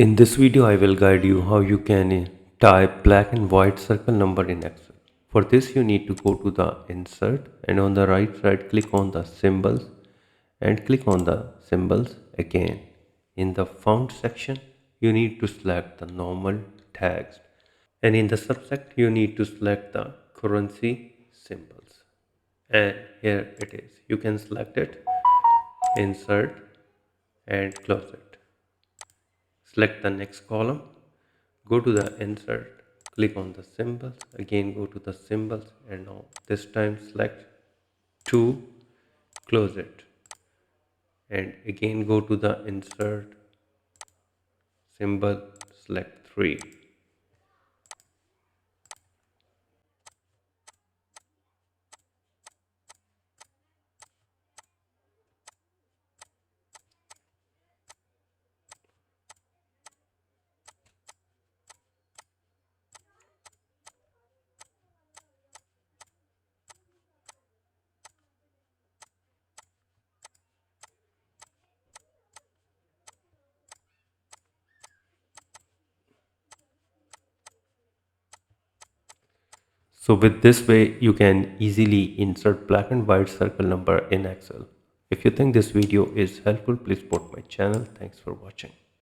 In this video, I will guide you how you can type black and white circle number in Excel. For this, you need to go to the insert and on the right side, click on the symbols and click on the symbols again. In the font section, you need to select the normal text and in the subject, you need to select the currency symbols. And here it is. You can select it, insert and close it. Select the next column, go to the insert, click on the symbols, again go to the symbols and now this time select 2, close it and again go to the insert symbol, select 3. So with this way you can easily insert black and white circle number in Excel. If you think this video is helpful, please support my channel. Thanks for watching.